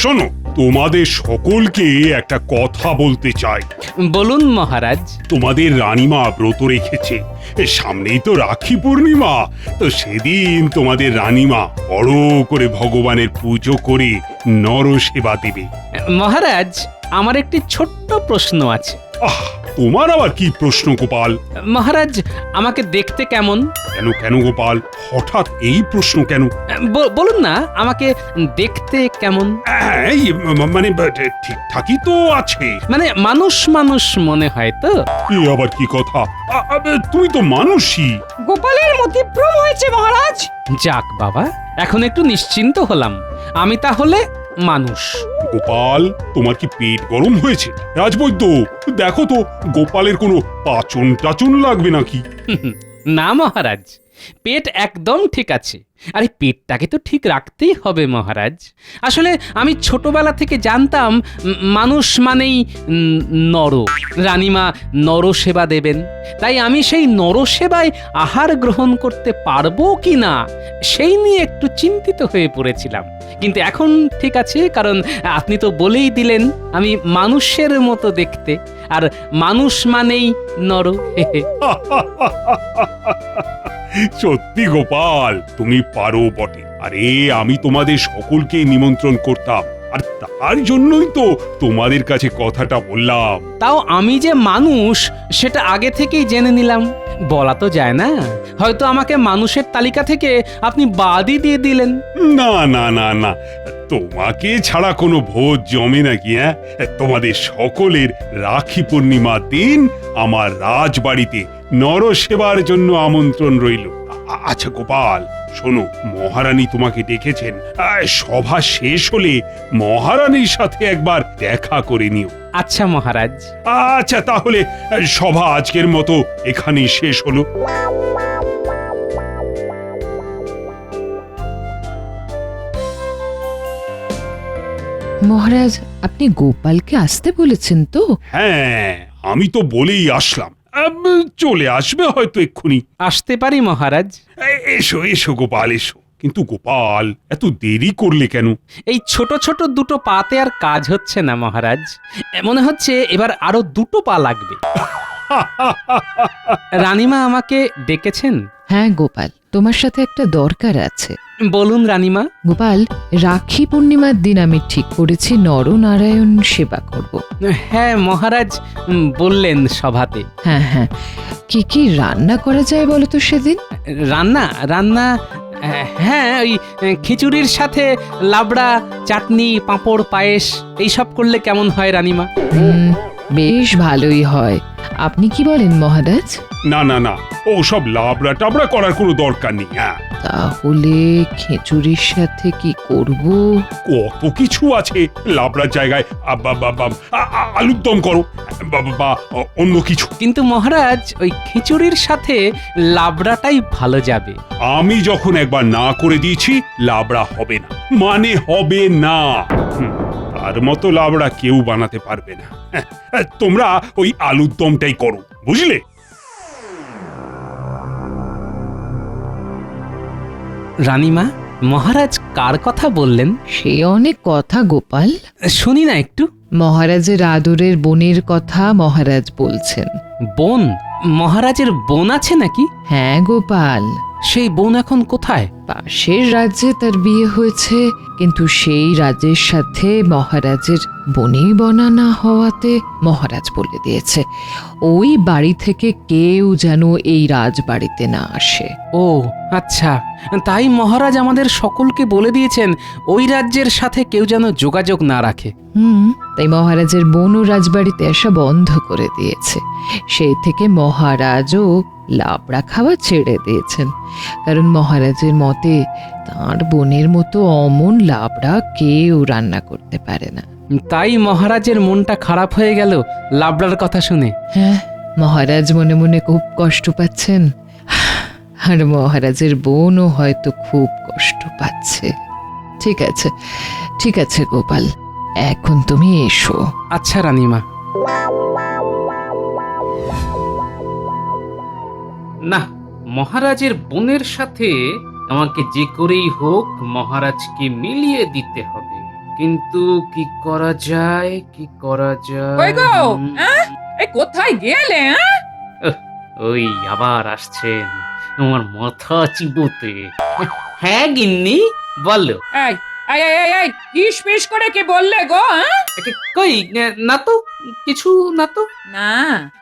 শোনো, তোমাদের সকলকে একটা কথা বলতে চাই। বলুন মহারাজ। তোমাদের রানীমা ব্রত রেখেছে, সামনেই তো রাখি পূর্ণিমা। তো সেদিন তোমাদের রানীমা বড় করে ভগবানের পুজো করে নরসেবা দেবে। মহারাজ, আমার একটি ছোট্ট প্রশ্ন আছে। আহ, তোমার আবার কি প্রশ্ন গোপাল? মহারাজ, আমাকে দেখতে কেমন? কেন কেন গোপাল, হঠাৎ এই প্রশ্ন কেন? বলুন না, আমাকে দেখতে কেমন? এই, মানে ঠিকঠাকই তো আছে। মানে মানুষ মানুষ মনে হয় তো? এ আবার কি কথা? তুমি তো মানুষই। গোপালের মতিভ্রম হয়েছে মহারাজ। যাক বাবা, এখন একটু নিশ্চিন্ত হলাম। আমি তাহলে মানুষ। গোপাল, তোমার কি পেট গরম হয়েছে? রাজবৈদ্য, দেখো তো গোপালের কোনো পাচন টাচন লাগবে নাকি? না মহারাজ, পেট একদম ঠিক আছে। আরে পেটটাকে তো ঠিক রাখতেই হবে মহারাজ। আসলে আমি ছোটবেলা থেকে জানতাম মানুষ মানেই নর, রানীমা নরসেবা দেবেন। তাই আমি সেই নরসেবায় আহার গ্রহণ করতে পারবো কি না সেই নিয়ে একটু চিন্তিত হয়ে পড়েছিলাম। কিন্তু এখন ঠিক আছে, কারণ আপনি তো বলেই দিলেন আমি মানুষের মতো দেখতে, আর মানুষ মানেই নর। সত্যি গোপাল, তুমি পারো বটে। আরে আমি তোমাদের সকলকে নিমন্ত্রণ করতাম, আর তার জন্যই তো তোমাদের কাছে কথাটা বললাম। তাও আমি যে মানুষ সেটা আগে থেকেই জেনে নিলাম। বলা তো যায় না, হয়তো আমাকে মানুষের তালিকা থেকে আপনি বাদই দিয়ে দিলেন। না না না না, তোমাকে ছাড়া কোনো ভোজ জমে নাকি? হ্যাঁ, তোমাদের সকলের রাখি পূর্ণিমার দিন আমার রাজবাড়িতে নরসেবার জন্য আমন্ত্রণ রইল। আচ্ছা গোপাল, শোনো, মহারানী তোমাকে ডেকেছেন। সভা শেষ হলে মহারানীর সাথে একবার দেখা করে নিও। আচ্ছা মহারাজ। আচ্ছা তাহলে সভা আজকের মতো এখানেই শেষ হলো। মহারাজ, আপনি গোপালকে আসতে বলেছেন তো? হ্যাঁ, আমি তো বলেই আসলাম। চলে আসবে হয়তো এক্ষুনি। আসতে পারি মহারাজ? এসো এসো গোপাল, এসো। কিন্তু গোপাল, এত দেরি করলে কেন? এই ছোট ছোট দুটো পাতে আর কাজ হচ্ছে না মহারাজ। মনে হচ্ছে এবার আরো দুটো পা লাগবে। রানীমা আমাকে ডেকেছেন? হ্যাঁ গোপাল, তোমার সাথে একটা দরকার আছে। বলুন রানীমা। গোপাল, রাখি পূর্ণিমার দিন আমি ঠিক করেছি নরনারায়ণ সেবা করব। হ্যাঁ মহারাজ, বললেন সভাতে। হ্যাঁ হ্যাঁ, কি কি রান্না করা যায় বলো তো সেদিন? রান্না রান্না হ্যাঁ, ওই খিচুড়ির সাথে লাবড়া, চাটনি, পাঁপড়, পায়েস এইসব করলে কেমন হয় রানীমা? বেশ ভালোই হয়। আপনি কি বলেন মহারাজ? না না না, ও সব লাবড়া টাবড়া করার কোনো দরকার নেই। হ্যাঁ, তাহলে খিচুড়ির সাথে কি করব? কত কিছু আছে। লাবড়ার জায়গায় আলুর দম করো, বা অন্য কিছু। কিন্তু মহারাজ, ওই খিচুড়ির সাথে লাবড়াটাই ভালো যাবে। আমি যখন একবার না করে দিয়েছি, লাবড়া হবে না মানে হবে না। তার মতো লাবড়া কেউ বানাতে পারবে না। তোমরা ওই আলুর দমটাই করো, বুঝলে? রানীমা, মহারাজ কার কথা বললেন? সে অনেক কথা গোপাল। শুনি না একটু। মহারাজের আদরের বোনের কথা মহারাজ বলছেন। বোন? মহারাজের বোন আছে নাকি? হ্যাঁ গোপাল, সেই বোন এখন কোথায়? পাশের রাজ্যে তার বিয়ে হয়েছে, কিন্তু সেই রাজ্যের সাথে মহারাজের বনেই বনা না হওয়াতে মহারাজ বলে দিয়েছে ওই বাড়ি থেকে কেউ যেন এই রাজবাড়িতে না আসে। ও আচ্ছা, তাই মহারাজ আমাদের সকলকে বলে দিয়েছেন ওই রাজ্যের সাথে কেউ যেন যোগাযোগ না রাখে। তাই মহারাজের বোনও রাজবাড়িতে আসা বন্ধ করে দিয়েছে। সেই থেকে মহারাজও লাবড়া খাওয়া ছেড়ে দিয়েছেন, কারণ মহারাজের মতে তার বোনের মতো অমন লাবড়া কেউ রান্না করতে পারে না। তাই মহারাজের মনটা খারাপ হয়ে গেল লাবড়ার কথা শুনে। হ্যাঁ, মহারাজ মনে মনে খুব কষ্ট পাচ্ছেন, আর মহারাজের বোনও হয়তো খুব কষ্ট পাচ্ছে। ঠিক আছে, ঠিক আছে গোপাল, এখন তুমি এসো। আচ্ছা রানীমা। না, মহারাজের বোনের সাথে আমাকে যে করেই হোক মহারাজকে মিলিয়ে দিতে হবে। কিন্তু কি করা যায়, কি করা কই গো যায়? এই কোথায় গেলে ওই আবার আসছেন আমার মাথা চিবোতে। হ্যাঁ গিন্নি, বলো। এই এই এই এই, এই ফিস ফিস করে কি বললে গো কই না তো, কিছু না তো। না,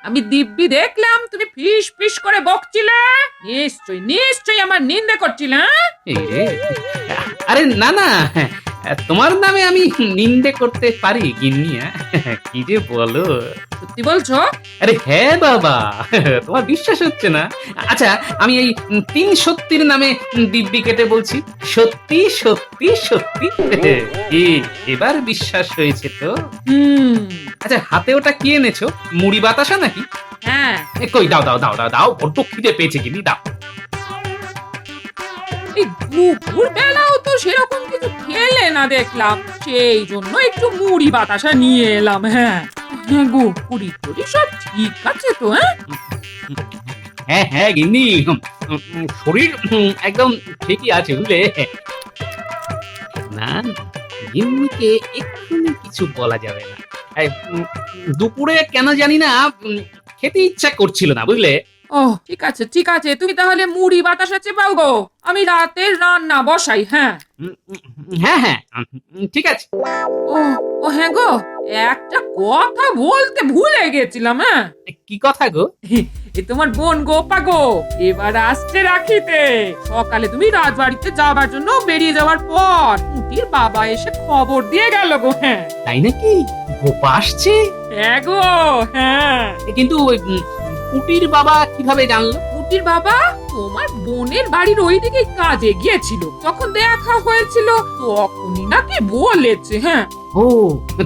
আমি দিব্যি দেখলাম তুমি ফিস ফিস করে বকছিলে। নিশ্চয়ই নিশ্চয়ই আমার নিন্দে করছিলে। এই রে, আরে না না, তোমার নামে আমি নিন্দে করতে পারি গিন্নি। কি যে বলো। সত্যি বলছো? আরে হ্যাঁ বাবা, তোমার বিশ্বাস হচ্ছে না? আচ্ছা, আমি এই 3 সত্যির নামে দিব্যি কেটে বলছি, সত্যি সত্যি সত্যি। কি, এবার বিশ্বাস হয়েছে তো? আচ্ছা, হাতে ওটা কি এনেছো? মুড়ি বাতাসা নাকি? হ্যাঁ। কই দাও দাও দাও দাও দাও, বড্ড খিদে পেয়েছে গিন্নি, দাও। এই দুপুর বেলাও তো সেরকম কিছু খেলে না দেখলাম, সেই জন্য একটু মুড়ি বাতাসা নিয়ে এলাম। হ্যাঁ হ্যাঁ গো, পুরি টুরি সব ঠিক আছে তো? হ্যাঁ হ্যাঁ গিন্নি, শরীর একদম ঠিকই আছে বুঝলে। না না, গিন্নিকে এক্ষুনি কিছু বলা যাবে না। এই, দুপুরে কেন জানি না খেতে ইচ্ছা করছিল না বুঝলে। ও ঠিক আছে ঠিক আছে, তুমি তাহলে মুড়ি বাতাসা চেপাও গো, আমি রাতের রান্না বসাই। হ্যাঁ হ্যাঁ হ্যাঁ, ঠিক আছে। ও ও হ্যাঁ গো, একটা কথা বলতে ভুলে গেছিলাম। হ্যাঁ, কি কথা গো? এ তোমার বোন গোপা গো এবার আসছে রাখিতে। সকালে তুমি রাজবাড়িতে যাবার জন্য বেরিয়ে যাওয়ার পর পুটির বাবা এসে খবর দিয়ে গেল গো। হ্যাঁ তাই নাকি? গোপা আসছে? হ্যাঁ গো হ্যাঁ। কিন্তু ওই পুটির বাবা কিভাবে জানলো? পুটির বাবা তোমার বোনের বাড়ির ওইদিকে কাজে গিয়েছিল, তখন দেখা হয়েছিল, তখনই নাকি বলেছে। হ্যাঁ ও,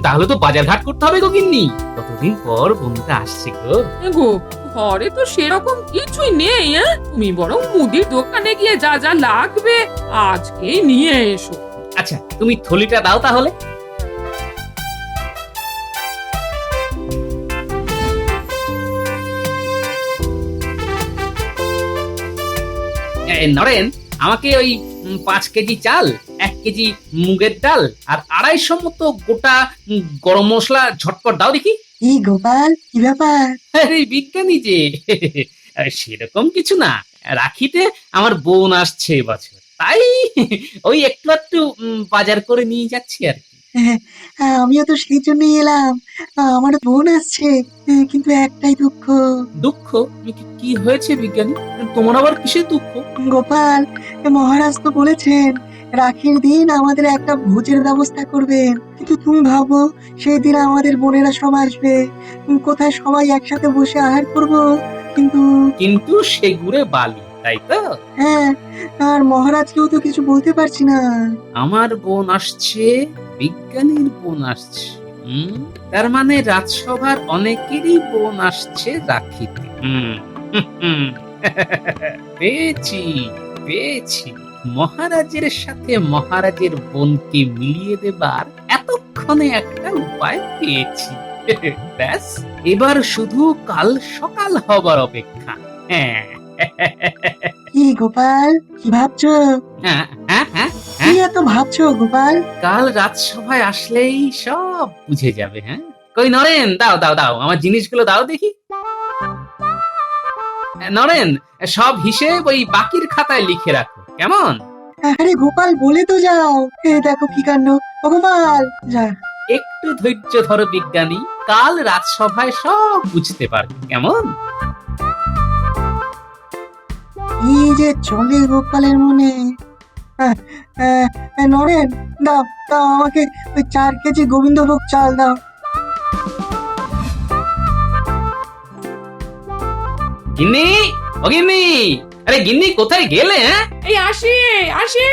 তাহলে তো বাজার ঘাট করতে হবে গো গিন্নি, কতদিন পর বোনটা আসছে গো। গো ঘরে তো সেরকম কিছুই নেই। হ্যাঁ, তুমি বরং মুদির দোকানে গিয়ে যা যা লাগবে আজকেই নিয়ে এসো। আচ্ছা, তুমি থলিটা দাও তাহলে। নরেন, আমাকে ওই 5 কেজি চাল, 1 কেজি মুগের ডাল আর 250 মতো গোটা গরম মশলা ঝটপট দাও দেখি। কি গোপাল, কি ব্যাপার? আরে বিজ্ঞানী যে, সেরকম কিছু না, রাখিতে আমার বোন আসছে এবছর, তাই ওই একটু একটু বাজার করে নিয়ে যাচ্ছি আর কি। আমিও তো সেই জন্যই এলাম। আমার বোন আসছে, কিন্তু একটাই দুঃখ। দুঃখ? কি হয়েছে বিজ্ঞানী, তোমার আবার কিসের দুঃখ? গোপাল, মহারাজ তো বলেছেন রাখির দিন আমাদের একটা ভোজের ব্যবস্থা করবেন, কিন্তু তুমি ভাবো সেই দিন আমাদের বোনেরা সব আসবে, কোথায় সবাই একসাথে বসে আহার করব। কিন্তু কিন্তু সে গুড়ে বালি, তাই তো? হ্যাঁ, আর মহারাজকেও তো কিছু বলতে পারছি না। আমার বোন আসছে, বিজ্ঞানীর বোন আসছে, তার মানে রাজসভার অনেকেরই বোন আসছে রাখিতে। পেয়েছি পেয়েছি, মহারাজের সাথে মহারাজের বোনকে মিলিয়ে দেবার এতক্ষণে একটা উপায় পেয়েছি। ব্যাস, এবার শুধু কাল সকাল হবার অপেক্ষা। হ্যাঁ। কি গোপাল, কি ভাবছো? হ্যাঁ হ্যাঁ হ্যাঁ, কি এত ভাবছো গোপাল? কাল রাজসভায় আসলেই সব বুঝে যাবে। হ্যাঁ, কই নরেন, দাও দাও দাও, আমার জিনিসগুলো দাও দেখি। নরেন, সব হিসেব ওই বাকির খাতায় লিখে রাখো, কেমন? আরে গোপাল, বলে তো যাও। দেখো কি কাণ্ড। ও গোপাল, যা। একটু ধৈর্য ধরো বিজ্ঞানী, কাল রাজসভায় সব বুঝতে পারবে, কেমন? কি যে চলে গোপালের মনে। নরেন, দাও দাও আমাকে ওই 4 কেজি গোবিন্দভোগ চাল দাও। গিন্নি, ও গিন্নি, আরে গিন্নি কোথায় গেলে? হ্যাঁ এই আসি আসি।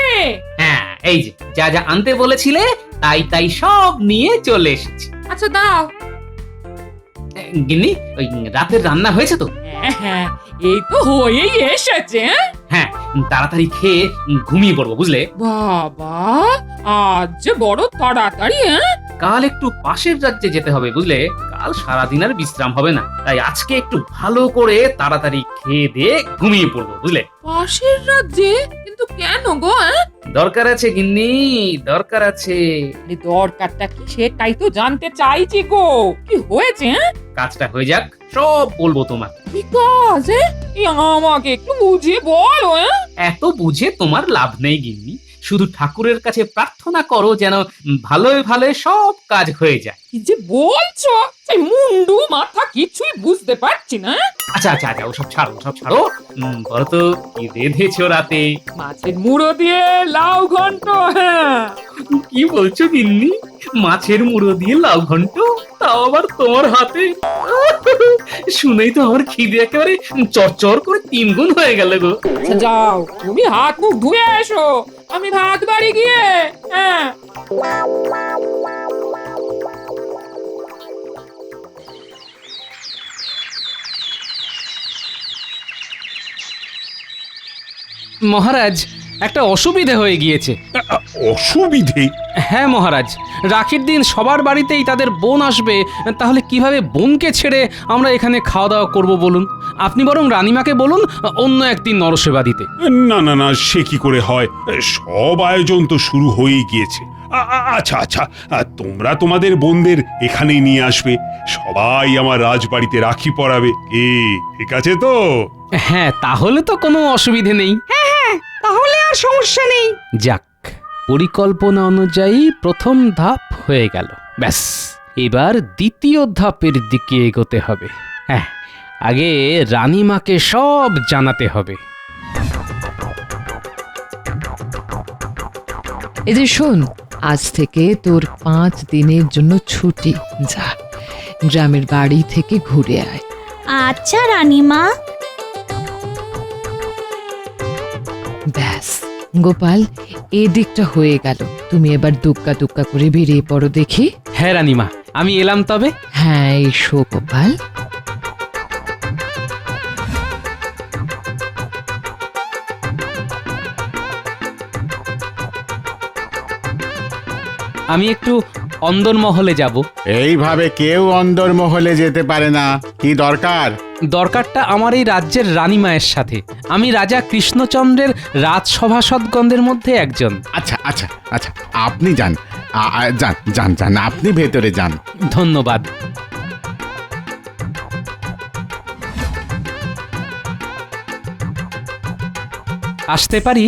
হ্যাঁ, এই যে যা যা আনতে বলেছিলে তাই তাই সব নিয়ে চলে এসেছি। আচ্ছা দাও। গিন্নি, ওই রাতের রান্না হয়েছে তো? হ্যাঁ হ্যাঁ, এই তো হয়েই এসেছে। হ্যাঁ, তাড়াতাড়ি খেয়ে ঘুমিয়ে পড়বো বুঝলে। বাবা, আজ যে বড় তাড়াতাড়ি। হ্যাঁ, কাল একটু পাশের রাজ্যে যেতে হবে বুঝলে, কাল সারাদিন আর বিশ্রাম হবে না, তাই আজকে একটু ভালো করে তাড়াতাড়ি খেয়ে দিয়ে ঘুমিয়ে পড়বো, বুঝলে? পাশের রাজ্যে? কিন্তু কেন গো? দরকার আছে গিন্নি, দরকার আছে। দরকারটা কি সেটাই তো জানতে চাইছি গো। কি হয়েছে? কাজটা হয়ে যাক, সব বলবো তোমার। কি কাজ? আমাকে একটু বুঝিয়ে বলো। এত বুঝে তোমার লাভ নেই গিন্নি, শুধু ঠাকুরের কাছে প্রার্থনা করো যেন ভালোই ভালো সব কাজ হয়ে যায়। কি যে বলছো, সেই মুন্ডু মাথা কিছুই বুঝতে পারছি না। আচ্ছা আচ্ছা আচ্ছা, ওসব ছাড়ো, ওসব ছাড়ো। বলো তো কি রেঁধেছো রাতে? মাছের মুড়ো দিয়ে লাউ ঘন্ট। হ্যাঁ, কি বলছো গিন্নি? মাছের মুড়ো দিয়ে লাউ ঘন্ট, তাও আবার তোমার হাতে? শুনেই তো আমার খিদে একেবারে চরচর করে 3 গুণ হয়ে গেল গো। আচ্ছা, যাও তুমি হাত মুখ ধুয়ে এসো, আমি ভাত বাড়ি গিয়ে। হ্যাঁ, মহারাজ, একটা অসুবিধে হয়ে গিয়েছে। অসুবিধে? হ্যাঁ মহারাজ, রাখির দিন সবার বাড়িতেই তাদের বোন আসবে, তাহলে কিভাবে বোনকে ছেড়ে আমরা এখানে খাওয়া দাওয়া করব বলুন? আপনি বরং রানীমাকে বলুন অন্য একদিন নরসেবা দিতে। না না না, সে কি করে হয়? সব আয়োজন তো শুরু হয়েই গিয়েছে। আচ্ছা আচ্ছা, তোমরা তোমাদের বোনদের এখানেই নিয়ে আসবে, সবাই আমার রাজবাড়িতে রাখি পরাবে। কি ঠিক আছে তো? হ্যাঁ, তাহলে তো কোনো অসুবিধে নেই। তাহলে আর সমস্যা নেই। যাক, পরিকল্পনা অনুযায়ী প্রথম ধাপ হয়ে গেল। ব্যাস, এবার দ্বিতীয় ধাপের দিকে এগোতে হবে। হ্যাঁ, আগে রানীমাকে সব জানাতে হবে। এই যে শোন, আজ থেকে তোর 5 দিনের জন্য ছুটি। যা, গ্রামের বাড়ি থেকে ঘুরে আয়। আচ্ছা রানীমা। ব্যাস গোপাল, এদিকটা হয়ে গেল। তুমি এবার দুক্কা দুক্কা করে বেরিয়ে পড়ো দেখি। হ্যাঁ রানীমা, আমি এলাম তবে। হ্যাঁ, এসো গোপাল। আমি একটু অন্দরমহলে যাব। এইভাবে কেউ অন্দরমহলে যেতে পারে না। কি দরকার? দরকারটা আমার এই রাজ্যের রানীমায়ের সাথে। আমি রাজা কৃষ্ণচন্দ্রের রাজসভাসদগণদের মধ্যে একজন। আচ্ছা আচ্ছা আচ্ছা, আপনি যান, যান যান যান, আপনি ভেতরে যান। ধন্যবাদ। আসতে পারি?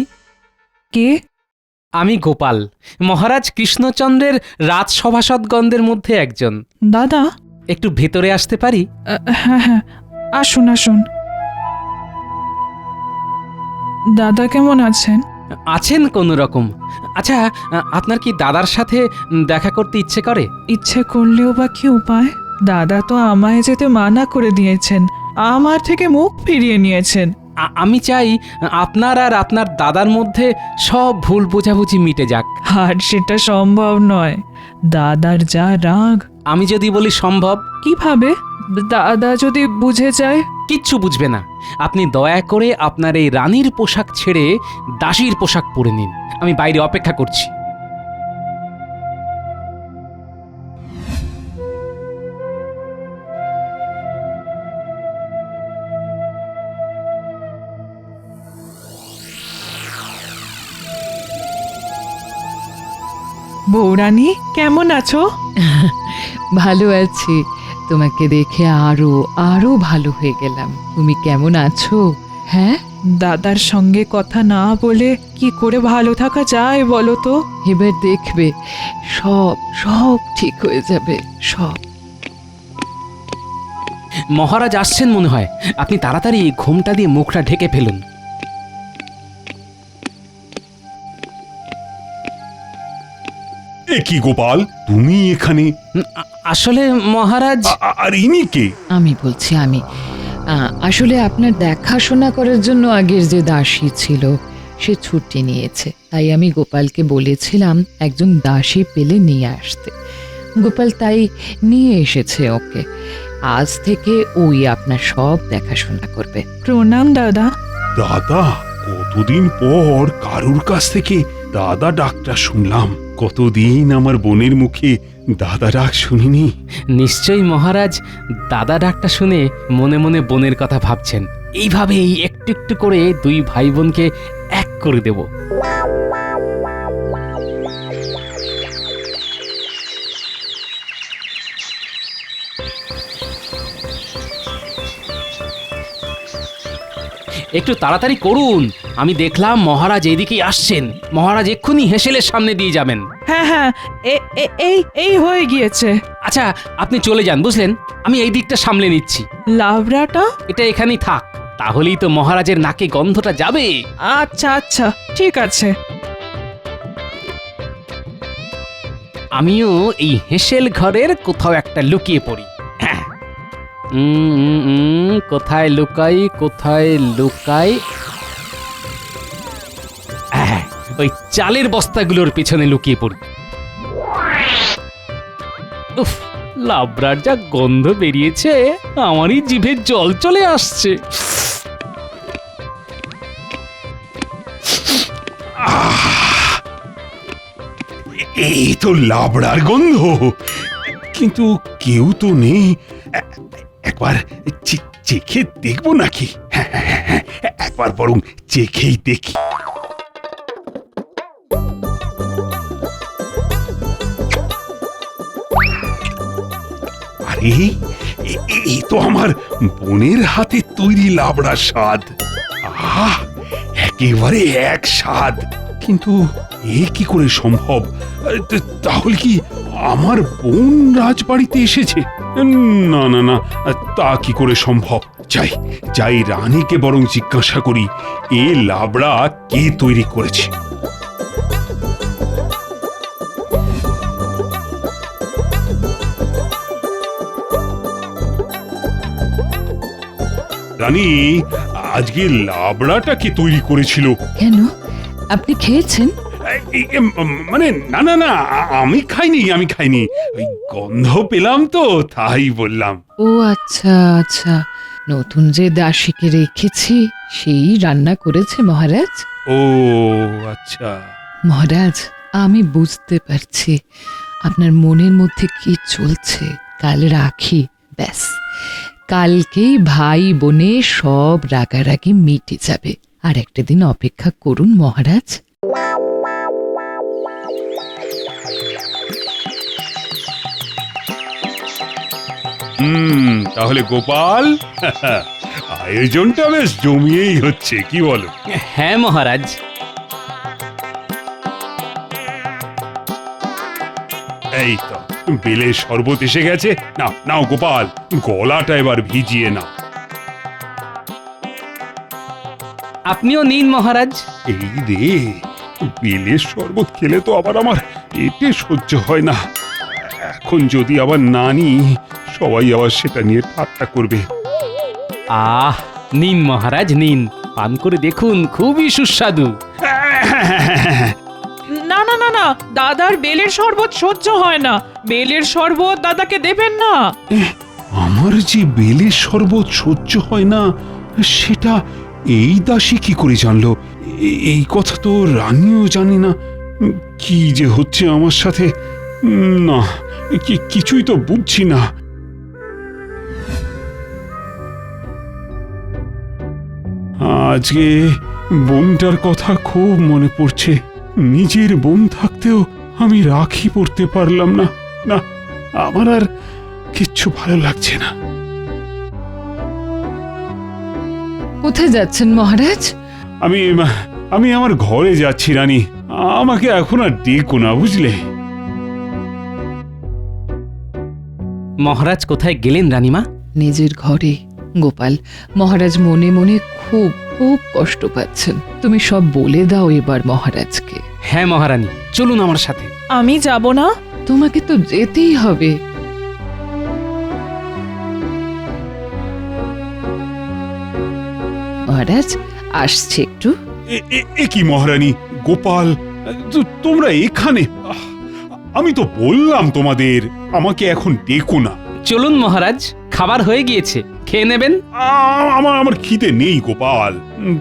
কে? আমি গোপাল, মহারাজ কৃষ্ণচন্দ্রের রাজসভাসদগণদের মধ্যে একজন। দাদা? একটু ভেতরে আসতে পারি? হ্যাঁ হ্যাঁ, আসুন আসুন। দাদা কেমন আছেন? আছেন কোনো রকম। আচ্ছা, আপনার কি দাদার সাথে দেখা করতে ইচ্ছে করে? ইচ্ছে করলেও বা কি উপায়? দাদা তো আমায় যেতে মানা করে দিয়েছেন, আমার থেকে মুখ ফিরিয়ে নিয়েছেন। আমি চাই আপনার আর আপনার দাদার মধ্যে সব ভুল বোঝাবুঝি মিটে যাক। আর সেটা সম্ভব নয়। দাদার যা রাগ। আমি যদি বলি সম্ভব? কিভাবে? দাদা যদি বুঝে যায়? কিচ্ছু বুঝবে না। আপনি দয়া করে আপনার এই রানীর পোশাক ছেড়ে দাসীর পোশাক পরে নিন। আমি বাইরে অপেক্ষা করছি। বৌরানী কেমন আছো? ভালো আছি। তোমাকে দেখে আরো আরো ভালো হয়ে গেলাম। তুমি কেমন আছো? হ্যাঁ, দাদার সঙ্গে কথা না বলে কি করে ভালো থাকা যায় বলো তো? এবার দেখবে সব সব ঠিক হয়ে যাবে, সব। মহারাজ আসছেন মনে হয়, আপনি তাড়াতাড়ি এই ঘোমটা দিয়ে মুখটা ঢেকে ফেলুন। এ কি গোপাল, তুমি এখানে? আসলে মহারাজ, আর ইনি কে? আমি বলছি, আমি আসলে আপনার দেখাশোনা করার জন্য আগের যে দাসী ছিল সে ছুটি নিয়েছে, তাই আমি গোপালকে বলেছিলাম একজন দাসী পেলে নিয়ে আসতে। গোপাল তাই নিয়ে এসেছে ওকে। আজ থেকে ওই আপনার সব দেখাশোনা করবে। প্রণাম দাদা। দাদা, কতদিন পর কারুর কাছ থেকে দাদা ডাকটা শুনলাম। কতদিন আমার বোনের মুখে দাদা ডাক শুনিনি। নিশ্চয়ই মহারাজ দাদা ডাকটা শুনে মনে মনে বোনের কথা ভাবছেন। এইভাবেই একটু একটু করে দুই ভাই বোনকে এক করে দেব। একটু তাড়াতাড়ি করুন, আমি দেখলাম মহারাজ এদিকেই আসছেন। মহারাজ এক্ষুনি হেসেলের সামনে দিয়ে যাবেন। হ্যাঁ হ্যাঁ, এই হয়ে গিয়েছে। আচ্ছা আপনি চলে যান, বুঝলেন, আমি এই দিকটা সামলে নিচ্ছি। লাবড়াটা? এটা এখানেই থাক, তাহলেই তো মহারাজের নাকে গন্ধটা যাবে। আচ্ছা আচ্ছা, ঠিক আছে। আমিও এই হেসেল ঘরের কোথাও একটা লুকিয়ে পড়ি। হ্যাঁ। কোথায় লুকাই, কোথায় লুকাই? হ্যাঁ, ওই চালের বস্তাগুলোর পেছনে লুকিয়ে পড়ি। উফ, লাবড়ার যা গন্ধ বেরিয়েছে, আমারই জিভে জল চলে আসছে। এই তো লাবড়ার গন্ধ, কিন্তু কেউ তো নেই। একবার চেখে দেখবো নাকি? হ্যাঁ, একবার বরং চেখেই দেখি। আরে এই তো আমার বোনের হাতে তৈরি লাবড়ার স্বাদ। আহা, একেবারে এক স্বাদ। কিন্তু এ কি করে সম্ভব? তাহলে কি আমার বোন রাজবাড়িতে এসেছে? না না না, তা কি করে সম্ভব? যাই রানীকে বরং জিজ্ঞাসা করি, এ লাবড়া কে তৈরি করেছে। রানী, আজকে লাবড়াটা কে তৈরি করেছিল? কেন, আপনি খেয়েছেন? মানে না না না, আমি খাইনি। ওই গন্ধ পেলাম তো, তাই বললাম। ও আচ্ছা আচ্ছা, নতুন যে দাসীকে রেখেছি সেই রান্না করেছে মহারাজ। ও আচ্ছা। মহারাজ, আমি বুঝতে পারছি আপনার মনের মধ্যে কি চলছে। কাল রাখি, ব্যাস কালকেই ভাই বোনে সব রাগারাগি মিটে যাবে। আর একটা দিন অপেক্ষা করুন মহারাজ। তাহলে গোপাল, আয়োজনটা বেশ জমিয়েই হচ্ছে, কি বলো? হ্যাঁ মহারাজ। এই তো বেলের শরবত এসে গেছে। নাও গোপাল, গলাটা এবার ভিজিয়ে নাও। আপনিও নিন মহারাজ। এই রে, বেলের শরবত খেলে তো আবার আমার পেটে সহ্য হয় না। এখন যদি আবার না নিই, সবাই আবার সেটা নিয়ে ঠাট্টা করবে। আহ, নিন মহারাজ নিন, পান করে দেখুন, খুবই সুস্বাদু। না না না না, দাদার বেলের শরবত সহ্য হয় না। বেলের শরবত দাদাকে দেবেন না। আমার যে বেলের শরবত সহ্য হয় না, সেটা এই দাসী কি করে জানলো? এই কথা তো রানীও জানি না। কি যে হচ্ছে আমার সাথে, না কিছুই তো বুঝছি না। আজকে বোনটার কথা খুব মনে পড়ছে। নিজের বোন থাকতেও আমি রাখি পরতে পারলাম না। না, আমার আর কিচ্ছু ভালো লাগছে না। কোথায় যাচ্ছেন মহারাজ? আমি আমার ঘরে যাচ্ছি রানী, আমাকে এখন আর ডেকো না, বুঝলে? মহারাজ কোথায় গেলেন রানীমা? নিজের ঘরে। গোপাল, মহারাজ মনে মনে খুব খুব কষ্ট পাচ্ছেন। তুমি সব বলে দাও এবার মহারাজকে। হ্যাঁ মহারানী, চলুন আমার সাথে। আমি যাব না। তোমাকে তো যেতেই হবে। মহারাজ আসছে একটু। এ কি মহারানী, গোপাল, তোমরা এখানে? আমি তো বললাম তোমাদের আমাকে এখন ডেকো না। চলুন মহারাজ, খাবার হয়ে গিয়েছে, খেয়ে নেবেন। আমার খিদে নেই গোপাল,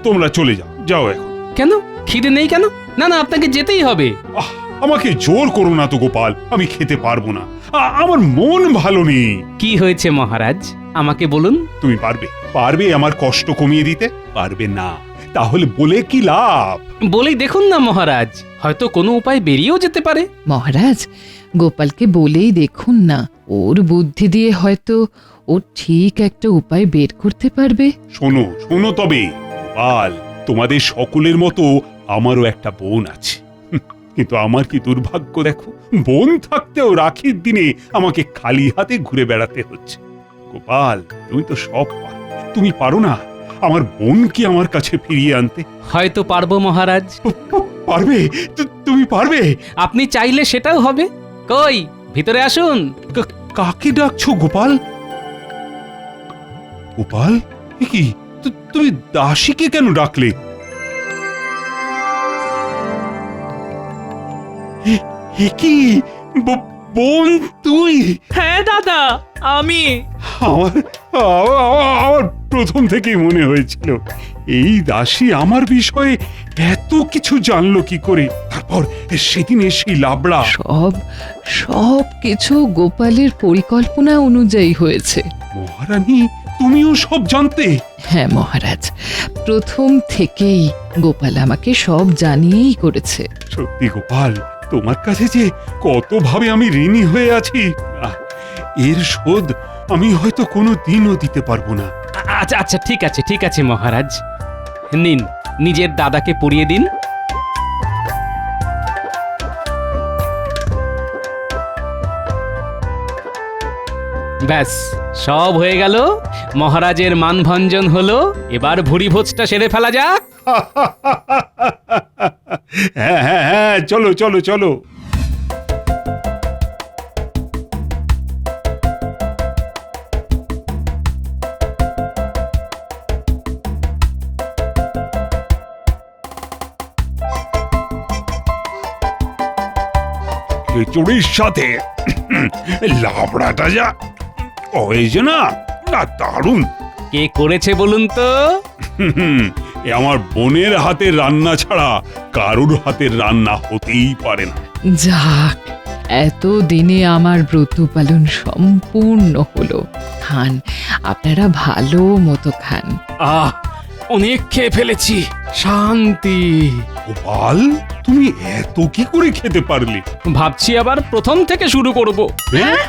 তোমরা চলে যাও এখন। কেন খিদে নেই কেন? না না, আপনাকে যেতেই হবে। আহ, আমাকে জোর করো না তো গোপাল, আমি খেতে পারবো না। আমার মন ভালো নেই। কি হয়েছে মহারাজ, আমাকে বলুন। তুমি পারবে পারবে আমার কষ্ট কমিয়ে দিতে? পারবে না, তাহলে বলে কি লাভ? বলেই দেখুন না মহারাজ, হয়তো কোনো উপায় বেরিয়েও যেতে পারে। মহারাজ, গোপালকে বলেই দেখুন না, ওর বুদ্ধি দিয়ে হয়তো ও ঠিক একটা উপায় বের করতে পারবে। শোনো শোনো তবে গোপাল, তোমাদের সকলের মতো আমারও একটা বোন আছে, কিন্তু আমার কি দুর্ভাগ্য দেখো, বোন থাকতেও রাখির দিনে আমাকে খালি হাতে ঘুরে বেড়াতে হচ্ছে। গোপাল, তুমি তো সব পারো, তুমি পারো না আমার বোনকে আমার কাছে ফিরিয়ে আনতে? হয়তো পারবো মহারাজ। পারবে? তুমি পারবে? আপনি চাইলে সেটাও হবে। কই, ভিতরে আসুন। কাকে ডাকছো গোপাল? গোপাল, এ কি তুমি দাসীকে কেন ডাকলে? এ কি বোন তুই? হ্যাঁ দাদা, আমি। আমার আমার প্রথম থেকেই মনে হয়েছিল এই দাসী আমার বিষয়ে এত কিছু জানলো কি করে। তারপর সেদিন সেই লাবড়া। সব কিছু গোপালের পরিকল্পনা অনুযায়ী হয়েছে। মহারানী, তুমিও সব জানতে? হ্যাঁ মহারাজ, প্রথম থেকেই গোপাল আমাকে সব জানিয়েই করেছে। সত্যি গোপাল, তোমার কাছে যে কতভাবে আমি ঋণী হয়ে আছি, এর শোধ আমি হয়তো কোনো দিনও দিতে পারবো না। আচ্ছা আচ্ছা, ঠিক আছে ঠিক আছে মহারাজ, নিন নিজের দাদাকে পরিয়ে দিন। ব্যাস, সব হয়ে গেল। মহারাজের মানভঞ্জন হলো, এবার ভুরি ভোজটা সেরে ফেলা যাক। হ্যাঁ হ্যাঁ হ্যাঁ, চলো চলো চলো। খিচুড়ির সাথে লাবড়াটা যা হয়েছে না, দারুণ। কে করেছে বলুন তো? এ আমার বোনের হাতের রান্না ছাড়া কারুর হাতের রান্না হতেই পারে না। যাক, এত দিনে আমার ব্রত পালন সম্পূর্ণ হলো। খান, আপনারা ভালো মতো খান। আহ, অনেক খেয়ে ফেলেছি, শান্তি। গোপাল, তুমি এত কি করে খেতে পারলে? ভাবছি আবার প্রথম থেকে শুরু করব। হ্যাঁ?